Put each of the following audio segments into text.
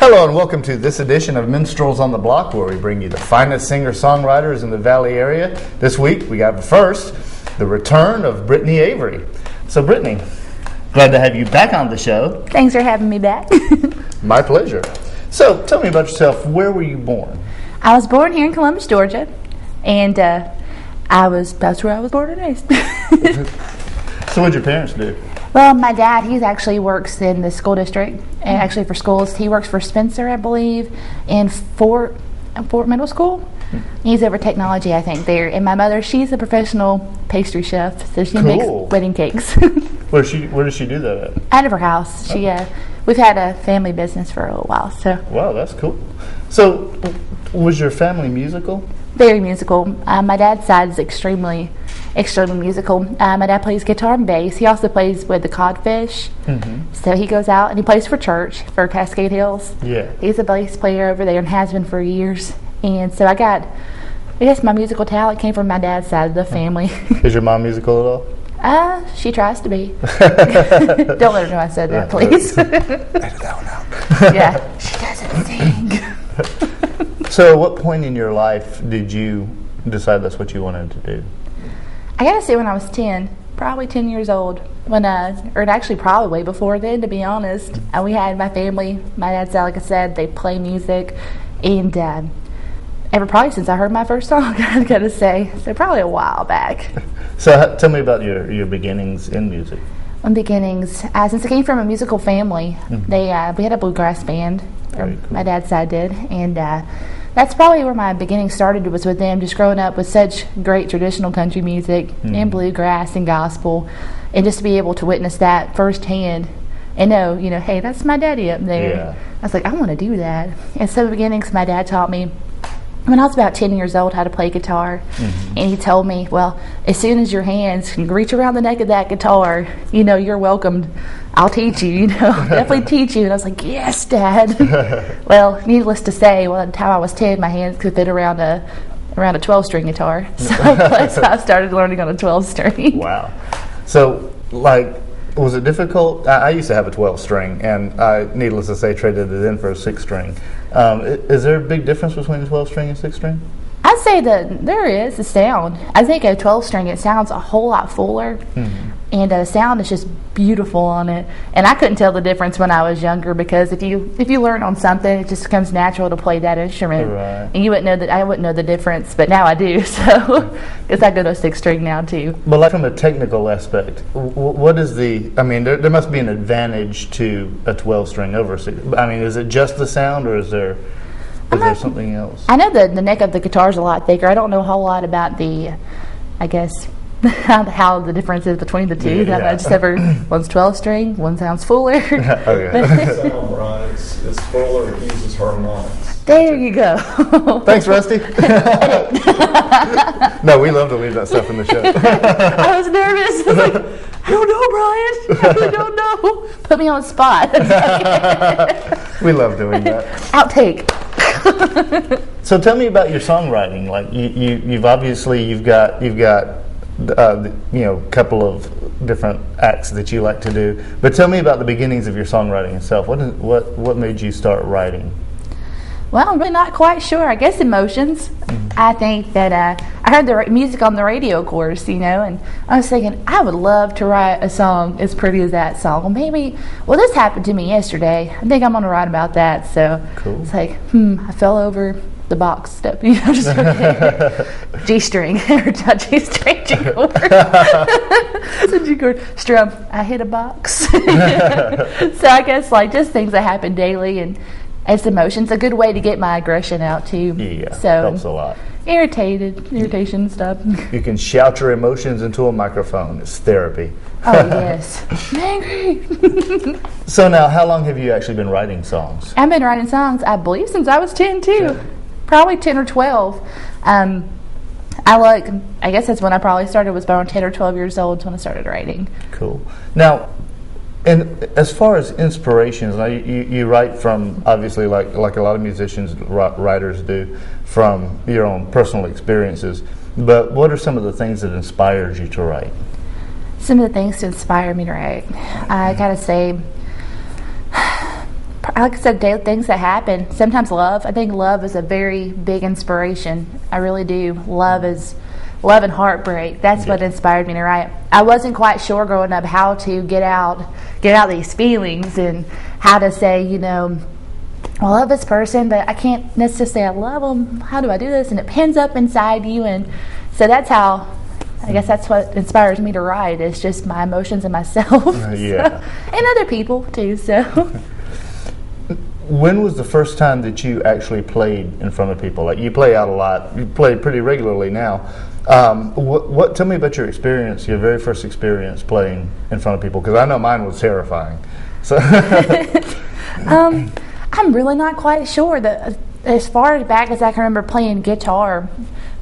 Hello and welcome to this edition of Minstrels on the Block, where we bring you the finest singer-songwriters in the Valley area. This week we got first the return of Brittany Avery. So Brittany, glad to have you back on the show. Thanks for having me back. My pleasure. So tell me about yourself. Where were you born? I was born here in Columbus, Georgia, and that's where I was born and raised. So what did your parents do? Well, my dad, he actually works in the school district, and actually for schools. He works for Spencer, I believe, in Fort Middle School. He's over technology, I think, there. And my mother, she's a professional pastry chef, so she makes wedding cakes. Where does she do that at? Out of her house. She, we've had a family business for a little while. So. Wow, that's cool. So, was your family musical? Very musical. My dad's side is extremely musical. My dad plays guitar and bass. He also plays with the Codfish. Mm-hmm. So he goes out and he plays for church, for Cascade Hills. Yeah. He's a bass player over there and has been for years. And so I guess my musical talent came from my dad's side of the family. Is your mom musical at all? She tries to be. Don't let her know I said that, please. Edit that one out. Yeah, she doesn't sing. So at what point in your life did you decide that's what you wanted to do? I gotta say when I was 10, probably 10 years old, or actually probably way before then, to be honest. We had my family, my dad's side, like I said, they play music, and probably since I heard my first song, I gotta say, so probably a while back. So tell me about your beginnings in music. Beginnings, since I came from a musical family, mm-hmm. We had a bluegrass band, cool. My dad's side did, and that's probably where my beginning started, was with them, just growing up with such great traditional country music and bluegrass and gospel, and just to be able to witness that firsthand and know, hey, that's my daddy up there. Yeah. I was like, I want to do that. And so the beginnings, my dad taught me when I was about 10 years old how to play guitar, and he told me, well, as soon as your hands can reach around the neck of that guitar, you're welcomed. I'll teach you, definitely teach you. And I was like, yes, Dad. Well, needless to say, by the time I was 10, my hands could fit around a 12-string guitar. So I started learning on a 12-string. Wow. So, was it difficult? I used to have a 12-string, and I, needless to say, traded it in for a 6-string. Is there a big difference between a 12-string and 6-string? I'd say that there is the sound. I think a 12-string, it sounds a whole lot fuller, and the sound is just beautiful on it. And I couldn't tell the difference when I was younger, because if you learn on something, it just becomes natural to play that instrument. Right. And you wouldn't know that. I wouldn't know the difference, but now I do. So, because I go to a 6-string now too. But from a technical aspect, what is there must be an advantage to a 12-string over a 6. Is it just the sound, or is there something else? I know the neck of the guitar is a lot thicker. I don't know a whole lot about how the difference is between the two. Yeah. I just ever, one's 12-string, one sounds fuller. Okay. Right. It's fuller, it uses harmonics. There you go. Thanks, Rusty. No, we love to leave that stuff in the show. I was nervous. I was like, I don't know, Brian. I really don't know. Put me on the spot. We love doing that. Outtake. So tell me about your songwriting. You've got a couple of different acts that you like to do. But tell me about the beginnings of your songwriting itself. What made you start writing? Well, I'm really not quite sure. I guess emotions. I think that I heard the music on the radio, of course, and I was thinking, I would love to write a song as pretty as that song. Well, this happened to me yesterday. I think I'm going to write about that. So cool. It's like, I fell over the box step, just G-string, or not G-string, G-chord. It's a G-chord. Strum, I hit a box. So I guess just things that happen daily, and it's emotions. A good way to get my aggression out too. Yeah, so helps a lot. Irritation stuff. You can shout your emotions into a microphone. It's therapy. Oh yes, I'm angry. So now, how long have you actually been writing songs? I've been writing songs, I believe, since I was 10 too. Yeah. Probably 10 or 12. I guess that's when I probably started. Was around 10 or 12 years old when I started writing. Cool. Now, and as far as inspirations, you write from, obviously, like a lot of musicians, writers do, from your own personal experiences. But what are some of the things that inspired you to write? Some of the things to inspire me to write, I gotta say, like I said, daily things that happen. Sometimes love. I think love is a very big inspiration. I really do. Love and heartbreak. That's what inspired me to write. I wasn't quite sure growing up how to get out these feelings and how to say, you know, I love this person, but I can't necessarily say I love them. How do I do this? And it pins up inside you, and so that's how. I guess that's what inspires me to write. It's just my emotions and myself, Yeah, and other people too. So, when was the first time that you actually played in front of people? Like, you play out a lot. You play pretty regularly now. What? Tell me about your experience, your very first experience playing in front of people, because I know mine was terrifying. So, I'm really not quite sure. That as far back as I can remember playing guitar,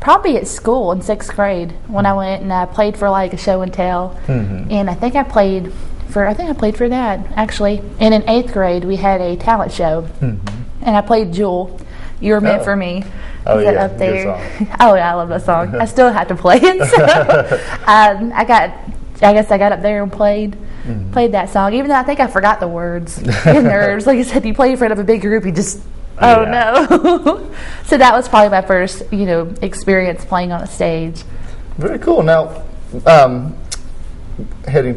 probably at school in 6th grade when I went and I played for like a show and tell, and I think I played for that actually. And in 8th grade we had a talent show, and I played Jewel. You Were Meant for Me. Oh Is yeah, that up there? good song. Oh yeah, I love that song. I still have to play it. So, I guess I got up there and played that song, even though I think I forgot the words. The nerves, like you said, you play in front of a big group, you just no. So that was probably my first, experience playing on a stage. Very cool. Now, heading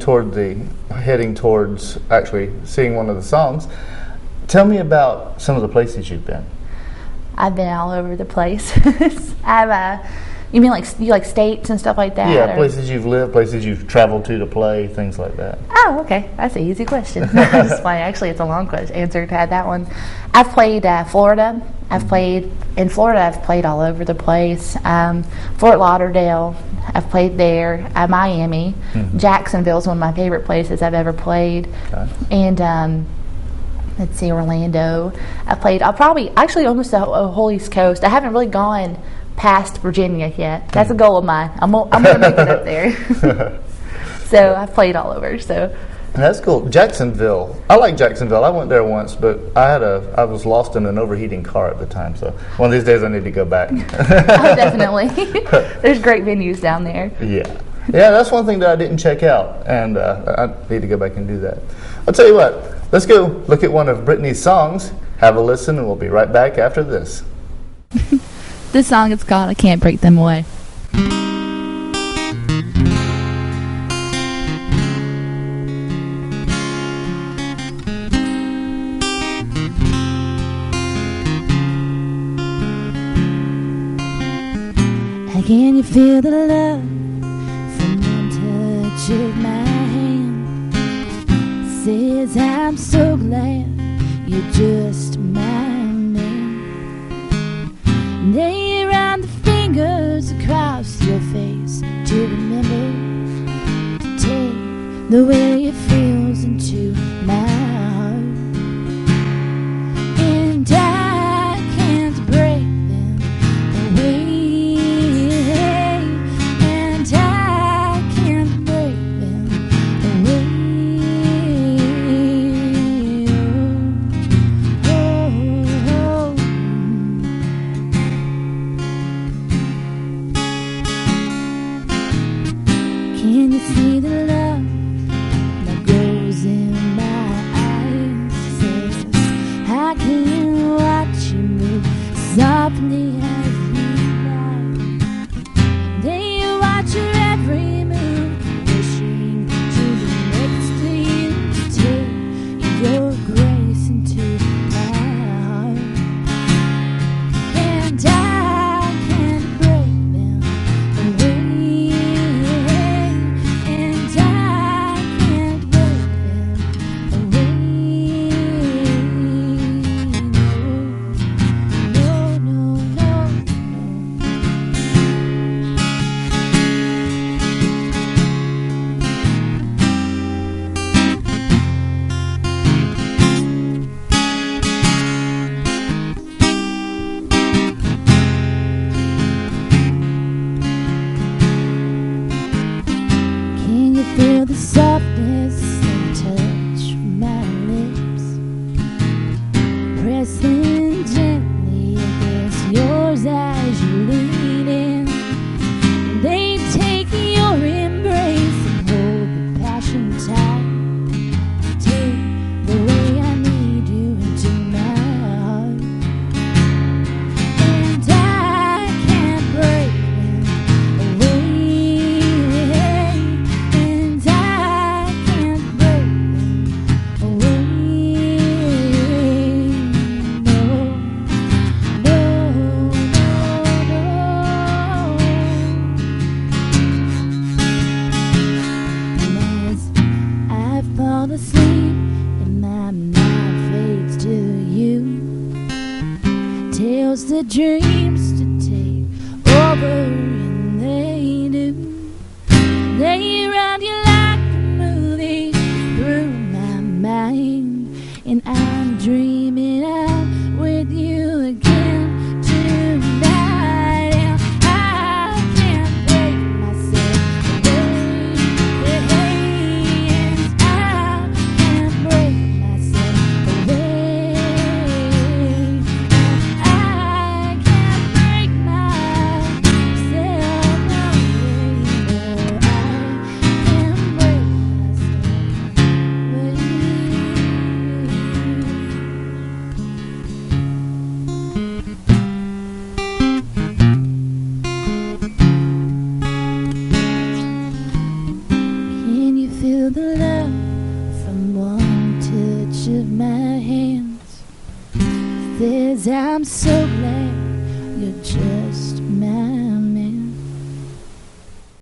towards actually seeing one of the songs. Tell me about some of the places you've been. I've been all over the place. You mean like states and stuff like that? Yeah, places you've lived, places you've traveled to play, things like that. Oh, okay. That's an easy question. That's funny. Actually, it's a long answer to that one. I've played Florida. I've played all over the place. Fort Lauderdale. I've played there. Miami. Jacksonville is one of my favorite places I've ever played. Okay. And let's see, Orlando. I've played. I'll probably actually almost the whole East Coast. I haven't really gone past Virginia yet. That's a goal of mine. I'm gonna make it up there. So I've played all over. So that's cool. Jacksonville. I like Jacksonville. I went there once, but I was lost in an overheating car at the time. So one of these days I need to go back. Oh, definitely. There's great venues down there. Yeah, that's one thing that I didn't check out, and I need to go back and do that. I'll tell you what. Let's go look at one of Brittany's songs. Have a listen, and we'll be right back after this. This song is called I Can't Break Them Away. Can you feel the love from one touch of my hand? Says I'm so glad you're just my man. Then you run the fingers across your face to remember to take the way it feels into my heart. And I can't break them away. Can you see the love that grows in my eyes? Says I can watch you move softly as you ride. Then you watch your every move, wishing to be next to you to take your grace into my heart. And I can't break them away. Feel the softness and touch my lips, pressing gently against yours as you lean in. They take your embrace and hold the passion tight. Take the way I need you into asleep and my mind fades to you. Tells the dreams to take over, and they do. They run you like a movie through my mind, and I'm dreaming out with you again tonight. And I can't break myself away, and I can't break myself away. I can't break myself away. No, I can't break Can you feel the love from one touch of my hands? Says I'm so glad you're just mine.